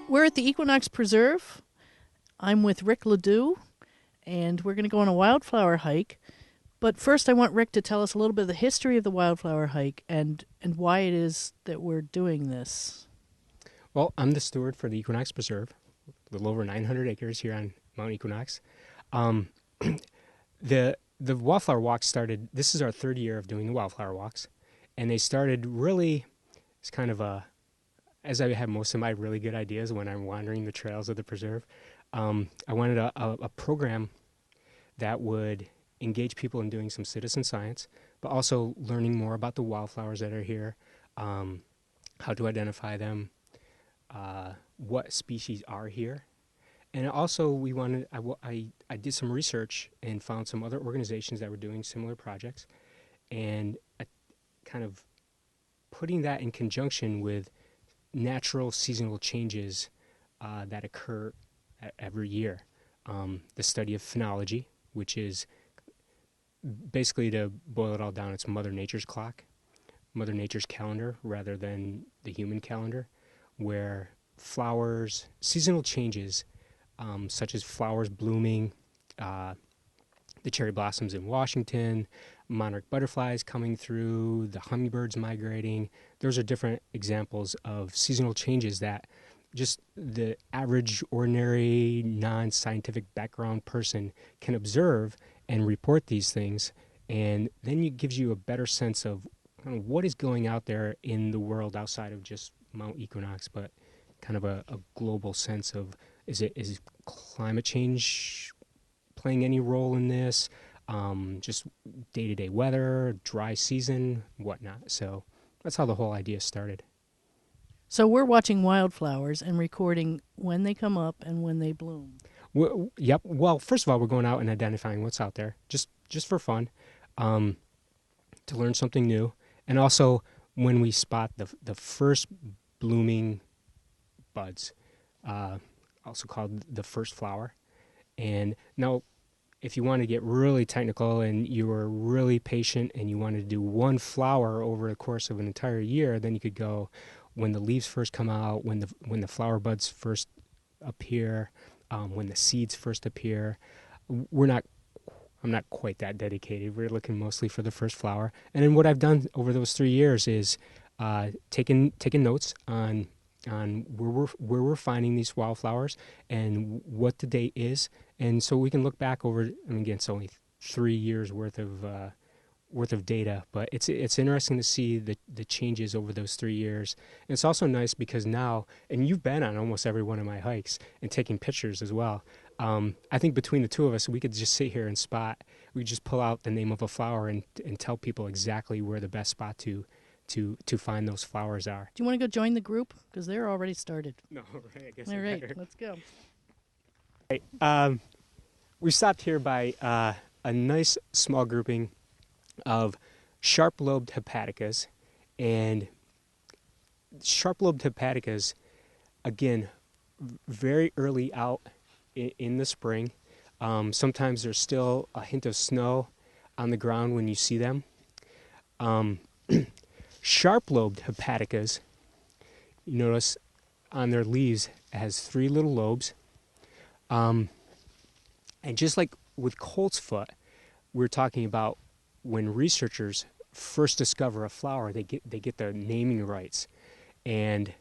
We're at the Equinox Preserve. I'm with Rick Ledoux, and we're going to go on a wildflower hike. But first, I want Rick to tell us a little bit of the history of the wildflower hike and why it is that we're doing this. Well, I'm the steward for the Equinox Preserve, a little over 900 acres here on Mount Equinox. The wildflower walks started, this is our third year of doing the wildflower walks, and they started really, it's kind of as I have most of my really good ideas when I'm wandering the trails of the preserve, I wanted a program that would engage people in doing some citizen science, but also learning more about the wildflowers that are here, how to identify them, what species are here. And also we wanted, I did some research and found some other organizations that were doing similar projects, and kind of putting that in conjunction with natural seasonal changes that occur every year. The study of phenology, which is basically, to boil it all down, it's Mother Nature's clock, Mother Nature's calendar rather than the human calendar, where flowers, seasonal changes, such as flowers blooming, the cherry blossoms in Washington, monarch butterflies coming through, the hummingbirds migrating. Those are different examples of seasonal changes that just the average, ordinary, non-scientific background person can observe and report these things. And then it gives you a better sense of kind of what is going out there in the world outside of just Mount Equinox, but kind of a global sense of, is climate change playing any role in this? Just day-to-day weather, dry season, whatnot. So that's how the whole idea started. So we're watching wildflowers and recording when they come up and when they bloom. Yep. Well, first of all, we're going out and identifying what's out there, just for fun, to learn something new. And also when we spot the first blooming buds, also called the first flower. And now, if you want to get really technical and you were really patient and you wanted to do one flower over the course of an entire year, then you could go when the leaves first come out, when the flower buds first appear, when the seeds first appear. I'm not quite that dedicated. We're looking mostly for the first flower. And then what I've done over those 3 years is taken notes on where we're finding these wildflowers and what the date is, and so we can look back over. And again, it's only 3 years worth of data, but it's interesting to see the changes over those 3 years. And it's also nice because now, and you've been on almost every one of my hikes and taking pictures as well. I think between the two of us, we could just sit here and spot. We could just pull out the name of a flower and tell people exactly where the best spot to find those flowers are. Do you want to go join the group? Because they're already started. No, right, I guess. All right, let's go. Right, we stopped here by a nice small grouping of sharp-lobed hepaticas. And sharp-lobed hepaticas, again, very early out in the spring. Sometimes there's still a hint of snow on the ground when you see them. Sharp-lobed hepaticas, you notice on their leaves, it has 3 little lobes. And just like with coltsfoot, we're talking about when researchers first discover a flower, they get the naming rights. And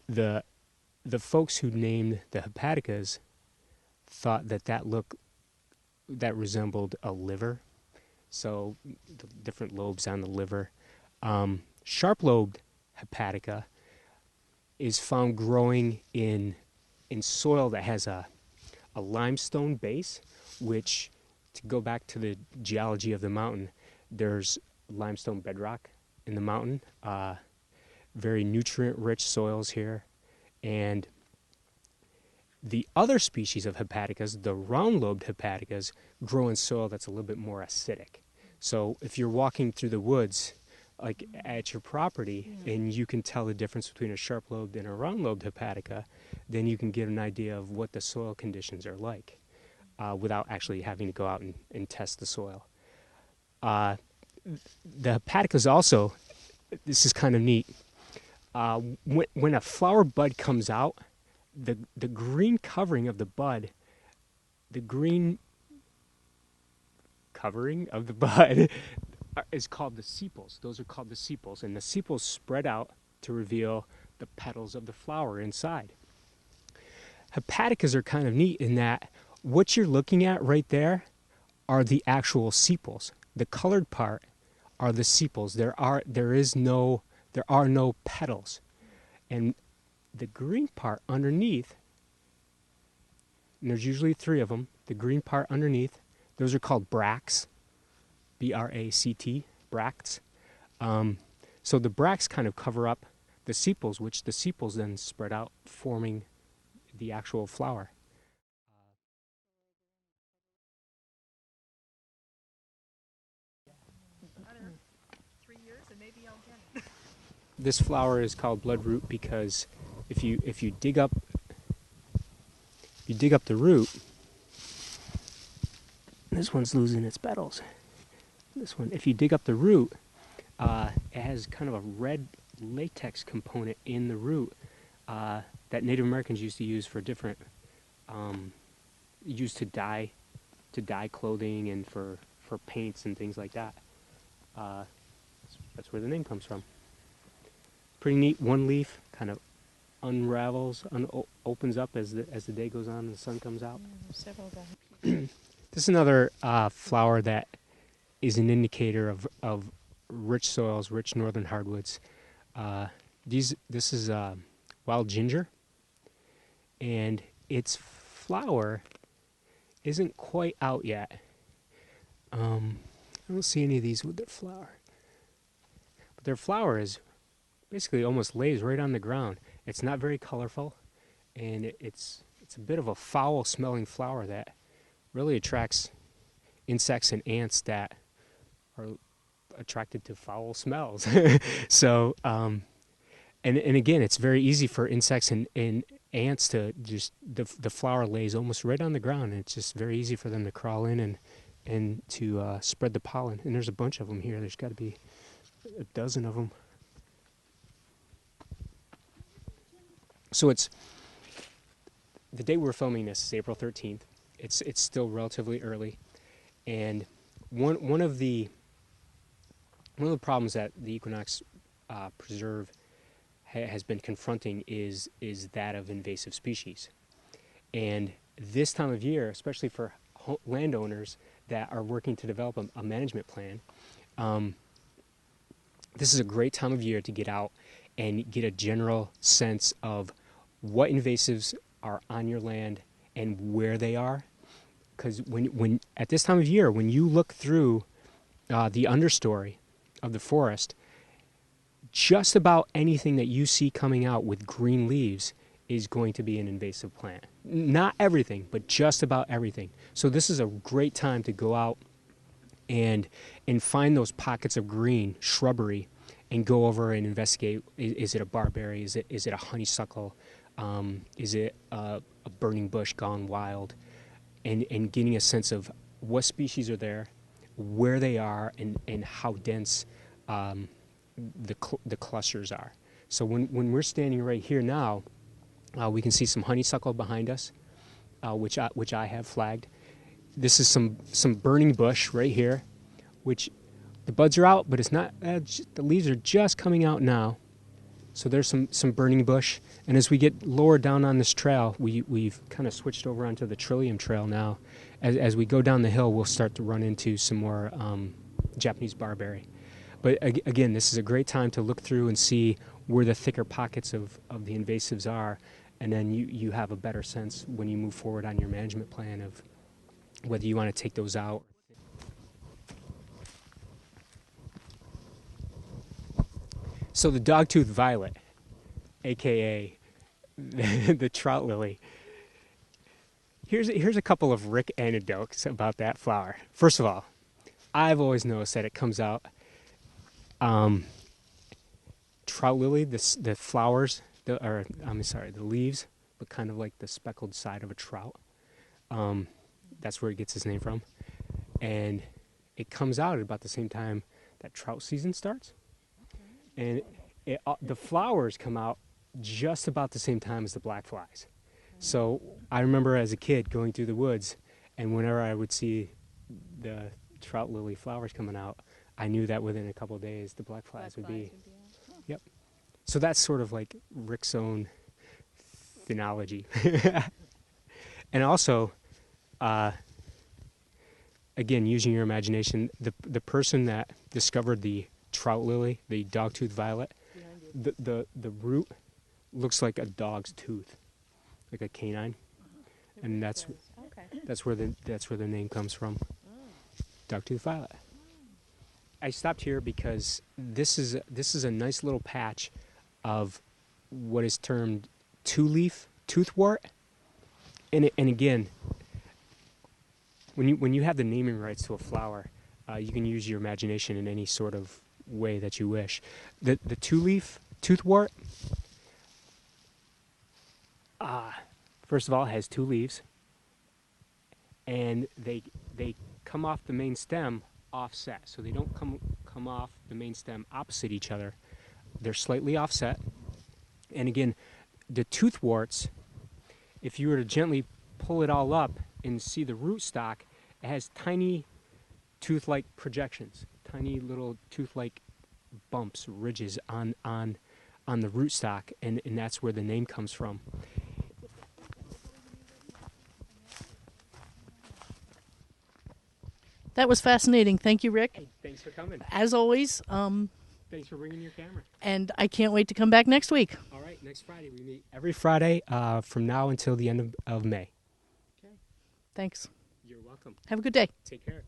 the folks who named the hepaticas thought that resembled a liver. So the different lobes on the liver. Sharp-lobed hepatica is found growing in soil that has a a limestone base, which, to go back to the geology of the mountain, there's limestone bedrock in the mountain, very nutrient-rich soils here, and the other species of hepaticas, the round-lobed hepaticas, grow in soil that's a little bit more acidic. So if you're walking through the woods, like at your property, and you can tell the difference between a sharp-lobed and a round-lobed hepatica, then you can get an idea of what the soil conditions are like without actually having to go out and test the soil. The hepaticas also, this is kind of neat, when a flower bud comes out, the green covering of the bud, the green covering of the bud is called the sepals. Those are called the sepals, and the sepals spread out to reveal the petals of the flower inside. Hepaticas are kind of neat in that what you're looking at right there are the actual sepals. The colored part are the sepals. There are no petals, and the green part underneath, and there's usually 3 of them, the green part underneath, those are called bracts, B-R-A-C-T, bracts. So the bracts kind of cover up the sepals, which the sepals then spread out, forming the actual flower. Another 3 years and maybe I'll get it. This flower is called bloodroot because if you dig up the root, this one's losing its petals. This one, if you dig up the root, it has kind of a red latex component in the root that Native Americans used to use for different, used to dye clothing and for paints and things like that. That's where the name comes from. Pretty neat. One leaf kind of unravels, opens up as the day goes on and the sun comes out. There's several of them. This is another flower that is an indicator of rich soils, rich northern hardwoods. This is wild ginger, and its flower isn't quite out yet. I don't see any of these with their flower, but their flower is basically almost lays right on the ground. It's not very colorful, and it's a bit of a foul-smelling flower that really attracts insects and ants that are attracted to foul smells. So, and again, it's very easy for insects and ants to just, the flower lays almost right on the ground, and it's just very easy for them to crawl in and to spread the pollen. And there's a bunch of them here. There's got to be a dozen of them. So it's, the day we're filming this is April 13th. It's still relatively early, and one of the problems that the Equinox Preserve has been confronting is that of invasive species. And this time of year, especially for landowners that are working to develop a management plan, this is a great time of year to get out and get a general sense of what invasives are on your land and where they are. Because when at this time of year, when you look through the understory of the forest, just about anything that you see coming out with green leaves is going to be an invasive plant. Not everything, but just about everything. So this is a great time to go out and find those pockets of green shrubbery and go over and investigate. Is it a barberry? Is it a honeysuckle? Is it a burning bush gone wild? And getting a sense of what species are there, where they are, and how dense the clusters are. So when we're standing right here now, we can see some honeysuckle behind us, which I have flagged. This is some burning bush right here, which the buds are out, but it's not. The leaves are just coming out now. So there's some burning bush, and as we get lower down on this trail, we've kind of switched over onto the Trillium Trail now. As we go down the hill, we'll start to run into some more Japanese barberry. But again, this is a great time to look through and see where the thicker pockets of the invasives are, and then you have a better sense when you move forward on your management plan of whether you want to take those out. So the dogtooth violet, aka the trout lily. Here's a couple of Rick anecdotes about that flower. First of all, I've always noticed that it comes out. Trout lily, the flowers, the leaves, but kind of like the speckled side of a trout. That's where it gets its name from, and it comes out at about the same time that trout season starts, and the flowers come out just about the same time as the black flies. So I remember as a kid going through the woods, and whenever I would see the trout lily flowers coming out, I knew that within a couple of days the black flies would be. Yep. So that's sort of like Rick's own phenology. And also, again, using your imagination, the person that discovered the trout lily, the dogtooth violet, the root looks like a dog's tooth, like a canine, and that's where the name comes from. Dogtooth violet. I stopped here because this is a nice little patch of what is termed two-leaf toothwort, and again, when you have the naming rights to a flower, you can use your imagination in any sort of way that you wish. The two-leaf toothwort, first of all, has two leaves, and they come off the main stem offset, so they don't come off the main stem opposite each other. They're slightly offset, and again, the toothworts, if you were to gently pull it all up and see the rootstock, it has tiny tooth-like projections, tiny little tooth-like bumps, ridges on the rootstock, and that's where the name comes from. That was fascinating. Thank you, Rick. Hey, thanks for coming. As always. Thanks for bringing your camera. And I can't wait to come back next week. All right, next Friday. We meet every Friday from now until the end of May. Okay. Thanks. You're welcome. Have a good day. Take care.